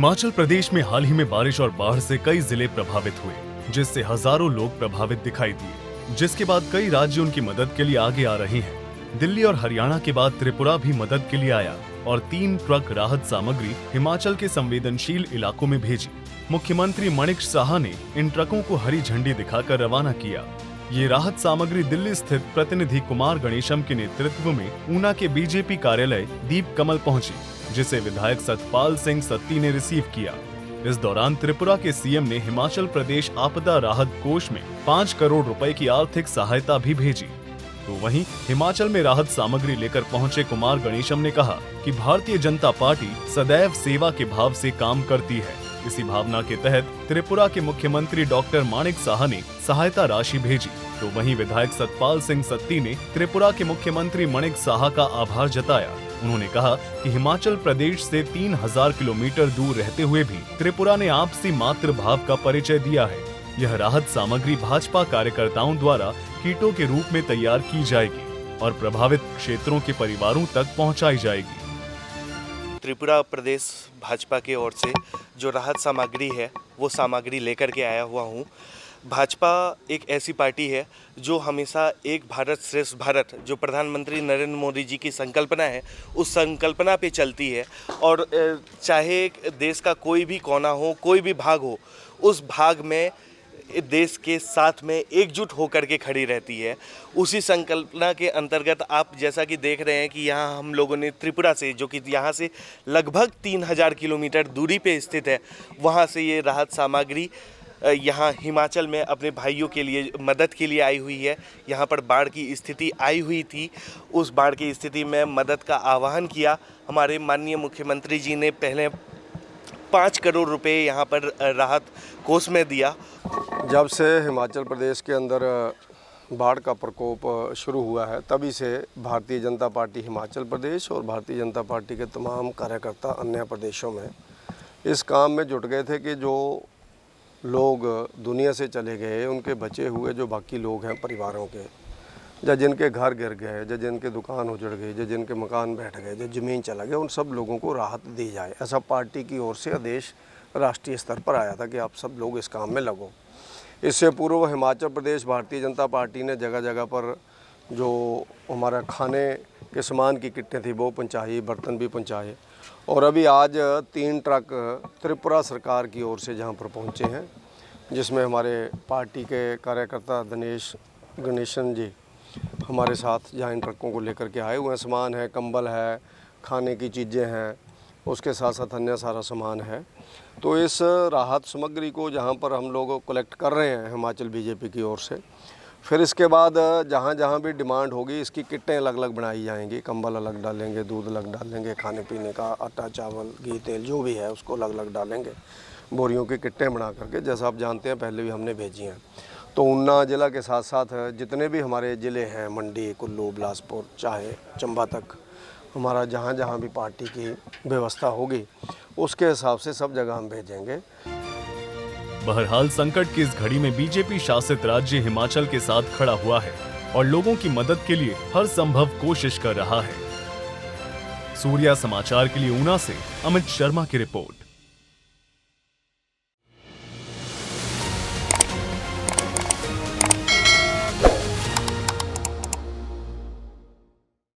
हिमाचल प्रदेश में हाल ही में बारिश और बाढ़ से कई जिले प्रभावित हुए, जिससे हजारों लोग प्रभावित दिखाई दिए। जिसके बाद कई राज्य उनकी मदद के लिए आगे आ रहे हैं। दिल्ली और हरियाणा के बाद त्रिपुरा भी मदद के लिए आया और 3 ट्रक राहत सामग्री हिमाचल के संवेदनशील इलाकों में भेजी। मुख्यमंत्री मणिक साहा ने इन ट्रकों को हरी झंडी दिखाकर रवाना किया। ये राहत सामग्री दिल्ली स्थित प्रतिनिधि कुमार गणेशम के नेतृत्व में ऊना के बीजेपी कार्यालय दीप कमल पहुंची, जिसे विधायक सतपाल सिंह सत्ती ने रिसीव किया। इस दौरान त्रिपुरा के सीएम ने हिमाचल प्रदेश आपदा राहत कोष में 5 करोड़ रुपए की आर्थिक सहायता भी भेजी। तो वहीं हिमाचल में राहत सामग्री लेकर पहुंचे कुमार गणेशम ने कहा कि भारतीय जनता पार्टी सदैव सेवा के भाव से काम करती है। इसी भावना के तहत त्रिपुरा के मुख्यमंत्री डॉक्टर माणिक साहा ने सहायता राशि भेजी। तो वहीं विधायक सतपाल सिंह सत्ती ने त्रिपुरा के मुख्यमंत्री मणिक साहा का आभार जताया। उन्होंने कहा कि हिमाचल प्रदेश से 3000 किलोमीटर दूर रहते हुए भी त्रिपुरा ने आपसी मातृभाव का परिचय दिया है। यह राहत सामग्री भाजपा कार्यकर्ताओं द्वारा कीटों के रूप में तैयार की जाएगी और प्रभावित क्षेत्रों के परिवारों तक पहुंचाई जाएगी। त्रिपुरा प्रदेश भाजपा की ओर से जो राहत सामग्री है वो सामग्री लेकर के आया हुआ हूँ। भाजपा एक ऐसी पार्टी है जो हमेशा एक भारत श्रेष्ठ भारत, जो प्रधानमंत्री नरेंद्र मोदी जी की संकल्पना है, उस संकल्पना पे चलती है। और चाहे देश का कोई भी कोना हो, कोई भी भाग हो, उस भाग में देश के साथ में एकजुट होकर के खड़ी रहती है। उसी संकल्पना के अंतर्गत आप जैसा कि देख रहे हैं कि यहाँ हम लोगों ने त्रिपुरा से, जो कि यहाँ से लगभग 3000 किलोमीटर दूरी पे स्थित है, वहाँ से ये राहत सामग्री यहाँ हिमाचल में अपने भाइयों के लिए मदद के लिए आई हुई है। यहाँ पर बाढ़ की स्थिति आई हुई थी, उस बाढ़ की स्थिति में मदद का आह्वान किया। हमारे माननीय मुख्यमंत्री जी ने पहले 5 करोड़ रुपए यहाँ पर राहत कोष में दिया। जब से हिमाचल प्रदेश के अंदर बाढ़ का प्रकोप शुरू हुआ है, तभी से भारतीय जनता पार्टी हिमाचल प्रदेश और भारतीय जनता पार्टी के तमाम कार्यकर्ता अन्य प्रदेशों में इस काम में जुट गए थे कि जो लोग दुनिया से चले गए, उनके बचे हुए जो बाकी लोग हैं परिवारों के, या जिनके घर गिर गए, या जिनके दुकान उजड़ गई, या जिनके मकान बैठ गए, जो ज़मीन चला गया, उन सब लोगों को राहत दी जाए। ऐसा पार्टी की ओर से आदेश राष्ट्रीय स्तर पर आया था कि आप सब लोग इस काम में लगो। इससे पूर्व हिमाचल प्रदेश भारतीय जनता पार्टी ने जगह जगह पर जो हमारा खाने के सामान की किटें थी वो पहुँचाई, बर्तन भी पहुँचाए। और अभी आज 3 ट्रक त्रिपुरा सरकार की ओर से जहाँ पर पहुँचे हैं, जिसमें हमारे पार्टी के कार्यकर्ता दिनेश गणेशन जी हमारे साथ जहाँ इन ट्रकों को लेकर के आए हुए हैं। सामान है, कंबल है, खाने की चीज़ें हैं, उसके साथ साथ अन्य सारा सामान है। तो इस राहत सामग्री को जहाँ पर हम लोग कलेक्ट कर रहे हैं हिमाचल बीजेपी की ओर से, फिर इसके बाद जहाँ जहाँ भी डिमांड होगी इसकी किटें अलग अलग बनाई जाएंगी। कंबल अलग डालेंगे, दूध अलग डालेंगे, खाने पीने का आटा, चावल, घी, तेल जो भी है उसको अलग अलग डालेंगे। बोरियों की किटें बना करके, जैसा आप जानते हैं पहले भी हमने भेजी हैं। तो ऊना ज़िला के साथ साथ जितने भी हमारे ज़िले हैं, मंडी, कुल्लू, बिलासपुर, चाहे चंबा तक, हमारा जहाँ जहाँ भी पार्टी की व्यवस्था होगी उसके हिसाब से सब जगह हम भेजेंगे। बहरहाल संकट की इस घड़ी में बीजेपी शासित राज्य हिमाचल के साथ खड़ा हुआ है और लोगों की मदद के लिए हर संभव कोशिश कर रहा है। सूर्या समाचार के लिए ऊना से अमित शर्मा की रिपोर्ट।